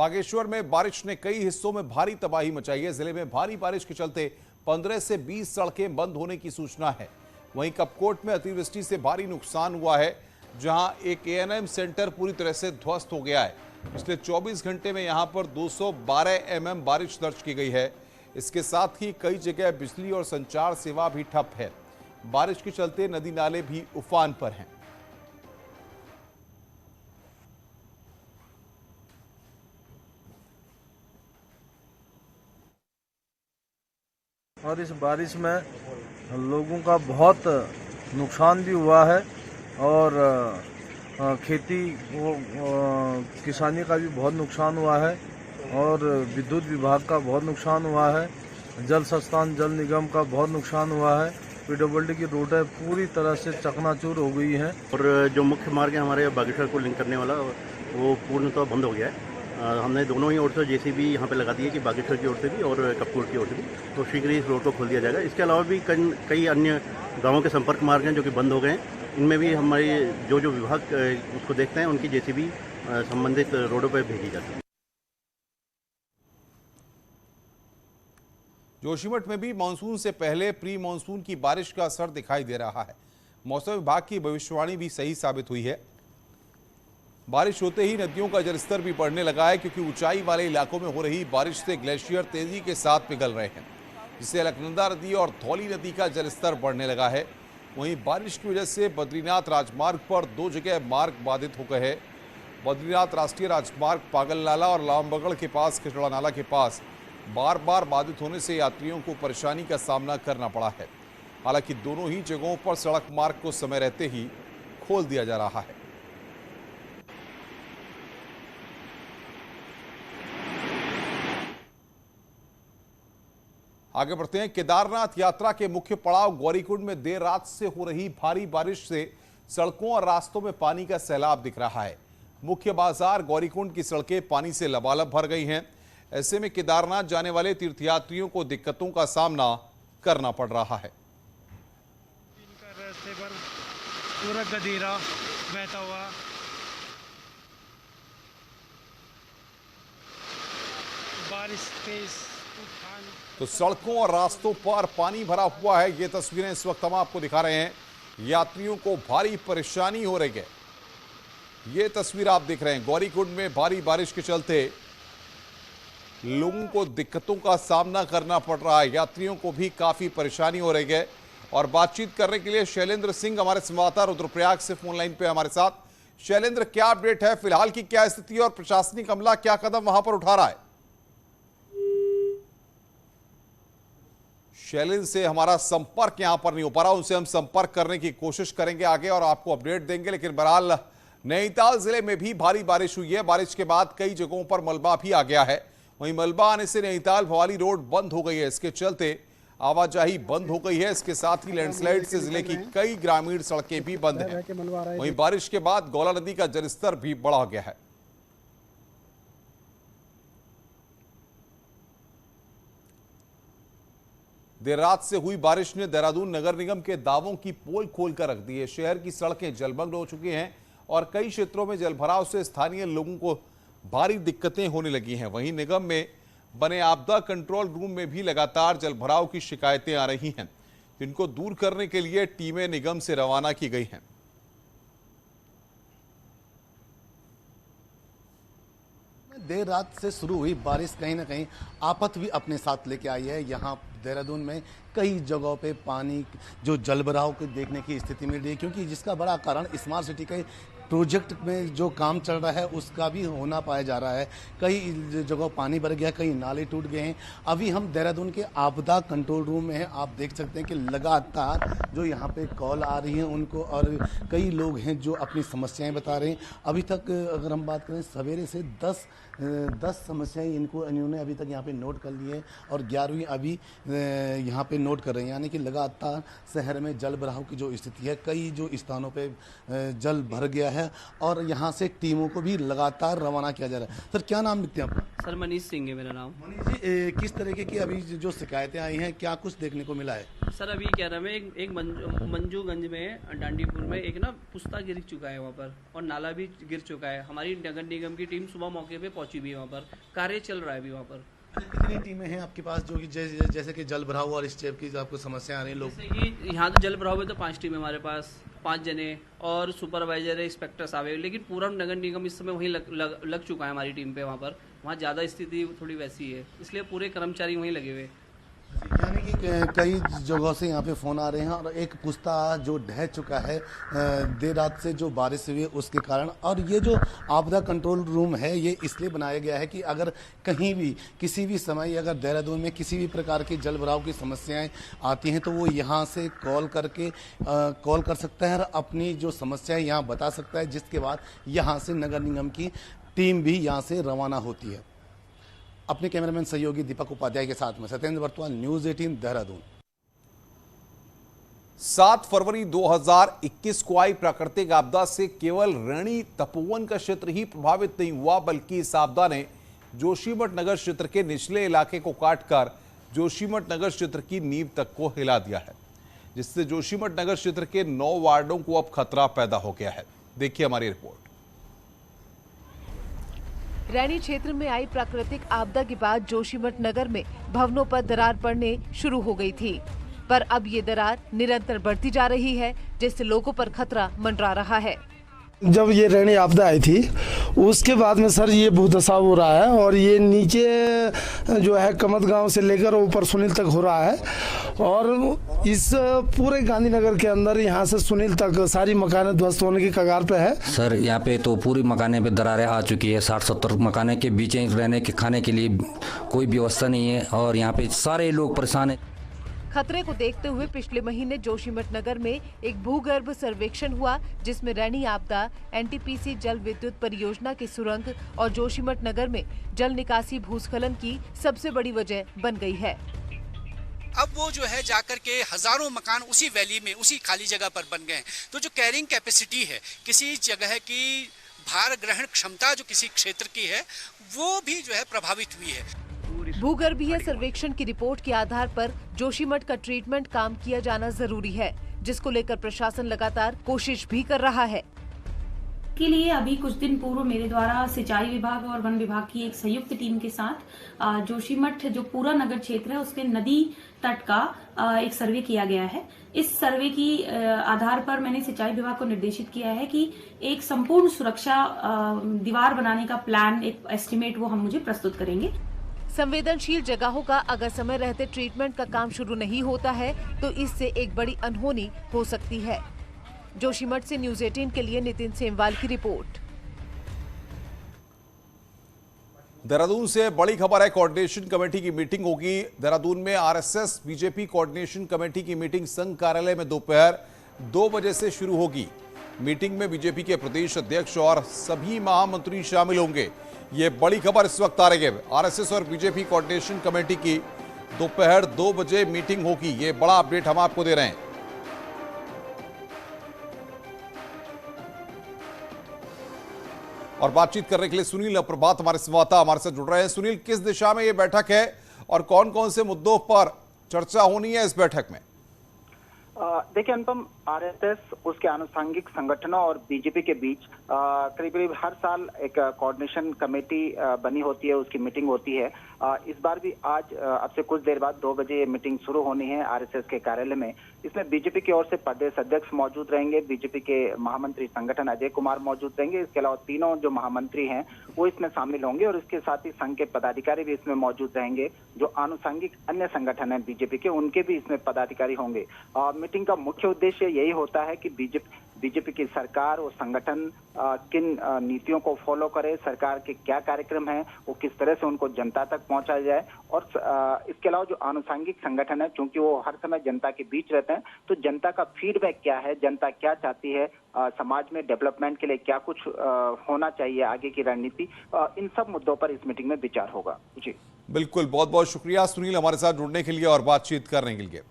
बागेश्वर में बारिश ने कई हिस्सों में भारी तबाही मचाई है। जिले में भारी बारिश के चलते 15 से 20 सड़कें बंद होने की सूचना है। वहीं कपकोट में अतिवृष्टि से भारी नुकसान हुआ है, जहां एक एएनएम सेंटर पूरी तरह से ध्वस्त हो गया है। पिछले 24 घंटे में यहां पर 212 mm बारिश दर्ज की गई है। इसके साथ ही कई जगह बिजली और संचार सेवा भी ठप है। बारिश के चलते नदी नाले भी उफान पर हैं। और इस बारिश में लोगों का बहुत नुकसान भी हुआ है और खेती किसानी का भी बहुत नुकसान हुआ है और विद्युत विभाग का बहुत नुकसान हुआ है। जल संस्थान जल निगम का बहुत नुकसान हुआ है। पीडब्ल्यूडी की रोडें पूरी तरह से चकनाचूर हो गई हैं और जो मुख्य मार्ग है हमारे बागेश्वर को लिंक करने वाला वो पूर्णतः बंद हो गया है। हमने दोनों ही ओर से जेसीबी यहाँ पे लगा दी है कि बागेश्वर की ओर से भी और कपकोट की ओर से भी, तो शीघ्र ही इस रोड को खोल दिया जाएगा। इसके अलावा भी कई अन्य गांवों के संपर्क मार्ग हैं जो कि बंद हो गए हैं। इनमें भी हमारे जो विभाग उसको देखते हैं उनकी जेसीबी संबंधित रोडों पर भेजी जाती है। जोशीमठ में भी मानसून से पहले प्री मानसून की बारिश का असर दिखाई दे रहा है। मौसम विभाग की भविष्यवाणी भी सही साबित हुई है। बारिश होते ही नदियों का जलस्तर भी बढ़ने लगा है, क्योंकि ऊंचाई वाले इलाकों में हो रही बारिश से ग्लेशियर तेजी के साथ पिघल रहे हैं, जिससे अलकनंदा नदी और धौली नदी का जलस्तर बढ़ने लगा है। वहीं बारिश की वजह से बद्रीनाथ राजमार्ग पर 2 जगह मार्ग बाधित हो गए हैं। बद्रीनाथ राष्ट्रीय राजमार्ग पागल नाला और लामबगड़ के पास खिचड़ा नाला के पास बार बार बाधित होने से यात्रियों को परेशानी का सामना करना पड़ा है। हालांकि दोनों ही जगहों पर सड़क मार्ग को समय रहते ही खोल दिया जा रहा है। आगे बढ़ते हैं। केदारनाथ यात्रा के मुख्य पड़ाव गौरीकुंड में देर रात से हो रही भारी बारिश से सड़कों और रास्तों में पानी का सैलाब दिख रहा है। मुख्य बाजार गौरीकुंड की सड़कें पानी से लबालब भर गई हैं। ऐसे में केदारनाथ जाने वाले तीर्थयात्रियों को दिक्कतों का सामना करना पड़ रहा है। रास्ते पर पूरा गधीरा बहता हुआ, बारिश तेज तूफान, तो सड़कों और रास्तों पर पानी भरा हुआ है। ये तस्वीरें इस वक्त हम आपको दिखा रहे हैं। यात्रियों को भारी परेशानी हो रही है। ये तस्वीर आप देख रहे हैं। गौरीकुंड में भारी बारिश के चलते लोगों को दिक्कतों का सामना करना पड़ रहा है। यात्रियों को भी काफी परेशानी हो रही है। और बातचीत करने के लिए शैलेंद्र सिंह हमारे संवाददाता रुद्रप्रयाग से फोन लाइन पे हमारे साथ। शैलेंद्र, क्या अपडेट है? फिलहाल की क्या स्थिति और प्रशासनिक अमला क्या कदम वहां पर उठा रहा है? शैलेंद्र से हमारा संपर्क यहां पर नहीं हो पा रहा। उनसे हम संपर्क करने की कोशिश करेंगे आगे और आपको अपडेट देंगे। लेकिन बहरहाल नैनीताल जिले में भी भारी बारिश हुई है। बारिश के बाद कई जगहों पर मलबा भी आ गया है। वहीं मलबा आने से नैनीताल भवाली रोड बंद हो गई है। इसके चलते आवाजाही बंद हो गई है। इसके साथ ही लैंडस्लाइड से जिले की कई ग्रामीण सड़कें भी बंद हैं। वहीं बारिश के बाद गौला नदी का जलस्तर भी बढ़ा गया है। देर रात से हुई बारिश ने देहरादून नगर निगम के दावों की पोल खोलकर रख दी है। शहर की सड़कें जलमग्न हो चुकी हैं और कई क्षेत्रों में जलभराव से स्थानीय लोगों को भारी दिक्कतें होने लगी हैं। वहीं निगम में बने आपदा कंट्रोल रूम में भी लगातार जलभराव की शिकायतें आ रही हैं, जिनको दूर करने के लिए टीमें निगम से रवाना की गई हैं। देर रात से शुरू हुई बारिश कहीं ना कहीं आफत भी अपने साथ लेके आई है। यहाँ देहरादून में कई जगहों पे पानी जो जलभराव को देखने की स्थिति मिल रही है, क्योंकि जिसका बड़ा कारण स्मार्ट सिटी के प्रोजेक्ट में जो काम चल रहा है उसका भी होना पाया जा रहा है। कई जगह पानी भर गया, कई नाले टूट गए हैं। अभी हम देहरादून के आपदा कंट्रोल रूम में हैं। आप देख सकते हैं कि लगातार जो यहाँ पे कॉल आ रही हैं उनको, और कई लोग हैं जो अपनी समस्याएं बता रहे हैं। अभी तक अगर हम बात करें सवेरे से 10 समस्याएं इन्होंने अभी तक यहाँ पे नोट कर ली है और 11वीं अभी यहाँ पे नोट कर रहे हैं। यानी कि लगातार शहर में जल भराव की जो स्थिति है, कई जो स्थानों पे जल भर गया है है और यहाँ से टीमों को भी लगातार रवाना किया जा रहा है। सर क्या नाम लिखते हैं आपका? सर मनीष सिंह है मेरा नाम। मनीष जी, किस तरीके की अभी जो शिकायतें आई हैं, क्या कुछ देखने को मिला है? सर अभी क्या नाम है, एक मंजूगंज में डांडीपुर में एक ना पुस्ता गिर चुका है वहाँ पर, और नाला भी गिर चुका है। हमारी नगर निगम की टीम सुबह मौके पे पहुंची भी है, वहाँ पर कार्य चल रहा है अभी वहाँ पर। कितनी टीमें हैं आपके पास जो कि जैसे कि जल भराव और इस टाइप की आपको समस्या आ रही है? लोग जैसे कि यहाँ तो जल भराव में तो 5 टीम है हमारे पास, 5 जने और सुपरवाइजर है, इंस्पेक्टर्स आवे, लेकिन पूरा नगर निगम इस समय वहीं लग चुका है हमारी टीम पे। वहाँ ज़्यादा स्थिति थोड़ी वैसी है, इसलिए पूरे कर्मचारी वहीं लगे हुए। यानी कि कई जगहों से यहाँ पे फ़ोन आ रहे हैं और एक पुस्ता जो ढह चुका है देर रात से जो बारिश हुई है उसके कारण। और ये जो आपदा कंट्रोल रूम है ये इसलिए बनाया गया है कि अगर कहीं भी किसी भी समय अगर देहरादून में किसी भी प्रकार की जल भराव की समस्याएं आती हैं तो वो यहाँ से कॉल कर सकता है और अपनी जो समस्याएं यहाँ बता सकता है, जिसके बाद यहाँ से नगर निगम की टीम भी यहाँ से रवाना होती है। अपने कैमरामैन सहयोगी दीपक उपाध्याय के साथ में सत्येंद्र वर्तवाल, न्यूज़ 18 देहरादून। 7 फरवरी 2021 को आई प्राकृतिक आपदा से केवल रैणी तपोवन का क्षेत्र ही प्रभावित नहीं हुआ, बल्कि इस आपदा ने जोशीमठ नगर क्षेत्र के निचले इलाके को काटकर जोशीमठ नगर क्षेत्र की नींव तक को हिला दिया है, जिससे जोशीमठ नगर क्षेत्र के 9 वार्डों को अब खतरा पैदा हो गया है। देखिए हमारी रिपोर्ट। रैणी क्षेत्र में आई प्राकृतिक आपदा के बाद जोशीमठ नगर में भवनों पर दरार पड़ने शुरू हो गई थी, पर अब ये दरार निरंतर बढ़ती जा रही है, जिससे लोगों पर खतरा मंडरा रहा है। जब ये रैणी आपदा आई थी उसके बाद में सर ये भूदशा हो रहा है और ये नीचे जो है कमत गांव से लेकर ऊपर सुनील तक हो रहा है, और इस पूरे गांधीनगर के अंदर यहाँ से सुनील तक सारी मकानें ध्वस्त होने की कगार पे है। सर यहाँ पे तो पूरी मकानें पे दरारें आ चुकी है, 60-70 मकानें के बीच रहने के खाने के लिए कोई व्यवस्था नहीं है और यहाँ पे सारे लोग परेशान है। खतरे को देखते हुए पिछले महीने जोशीमठ नगर में एक भूगर्भ सर्वेक्षण हुआ, जिसमें रैणी आपदा, एनटीपीसी जल विद्युत परियोजना की सुरंग और जोशीमठ नगर में जल निकासी भूस्खलन की सबसे बड़ी वजह बन गई है। अब वो जो है जाकर के हजारों मकान उसी वैली में उसी खाली जगह पर बन गए हैं। तो जो कैरिंग कैपेसिटी है, किसी जगह की भार ग्रहण क्षमता जो किसी क्षेत्र की है, वो भी जो है प्रभावित हुई है। भूगर्भीय सर्वेक्षण की रिपोर्ट के आधार पर जोशीमठ का ट्रीटमेंट काम किया जाना जरूरी है, जिसको लेकर प्रशासन लगातार कोशिश भी कर रहा है। के लिए अभी कुछ दिन पूर्व मेरे द्वारा सिंचाई विभाग और वन विभाग की एक संयुक्त टीम के साथ जोशीमठ जो पूरा नगर क्षेत्र है उसके नदी तट का एक सर्वे किया गया है। इस सर्वे की आधार पर मैंने सिंचाई विभाग को निर्देशित किया है कि एक संपूर्ण सुरक्षा दीवार बनाने का प्लान, एक एस्टिमेट वो हम मुझे प्रस्तुत करेंगे। संवेदनशील जगहों का अगर समय रहते ट्रीटमेंट का काम शुरू नहीं होता है तो इससे एक बड़ी अनहोनी हो सकती है। जोशीमठ से न्यूज़ 18 के लिए नितिन सेमवाल की रिपोर्ट। देहरादून से बड़ी खबर है, कोऑर्डिनेशन कमेटी की मीटिंग होगी। देहरादून में आरएसएस बीजेपी कोऑर्डिनेशन कमेटी की मीटिंग संघ कार्यालय में दोपहर 2 बजे से शुरू होगी। मीटिंग में बीजेपी के प्रदेश अध्यक्ष और सभी महामंत्री शामिल होंगे। ये बड़ी खबर इस वक्त आ रही है। आरएसएस और बीजेपी कोऑर्डिनेशन कमेटी की दोपहर 2 बजे मीटिंग होगी। ये बड़ा अपडेट हम आपको दे रहे हैं। और बातचीत करने के लिए सुनील अप्रभात हमारे संवाददाता हमारे साथ जुड़ रहे हैं। सुनील, किस दिशा में ये बैठक है और कौन कौन से मुद्दों पर चर्चा होनी है इस बैठक में? देखिए अनुपम, आरएसएस उसके आनुषंगिक संगठनों और बीजेपी के बीच करीब करीब हर साल एक कोऑर्डिनेशन कमेटी बनी होती है, उसकी मीटिंग होती है। इस बार भी आज अब से कुछ देर बाद 2 बजे ये मीटिंग शुरू होनी है आरएसएस के कार्यालय में। इसमें बीजेपी की ओर से प्रदेश अध्यक्ष मौजूद रहेंगे, बीजेपी के महामंत्री संगठन अजय कुमार मौजूद रहेंगे। इसके अलावा तीनों जो महामंत्री हैं वो इसमें शामिल होंगे और इसके साथ ही संघ के पदाधिकारी भी इसमें मौजूद रहेंगे। जो आनुषंगिक अन्य संगठन है बीजेपी के, उनके भी इसमें पदाधिकारी होंगे। मीटिंग का मुख्य उद्देश्य यही होता है कि बीजेपी की सरकार और संगठन किन नीतियों को फॉलो करे, सरकार के क्या कार्यक्रम हैं, वो किस तरह से उनको जनता तक पहुंचाया जाए। और इसके अलावा जो आनुषंगिक संगठन है, क्योंकि वो हर समय जनता के बीच रहते हैं, तो जनता का फीडबैक क्या है, जनता क्या चाहती है, समाज में डेवलपमेंट के लिए क्या कुछ होना चाहिए, आगे की रणनीति, इन सब मुद्दों पर इस मीटिंग में विचार होगा। जी बिल्कुल, बहुत बहुत शुक्रिया सुनील हमारे साथ जुड़ने के लिए और बातचीत करने के लिए।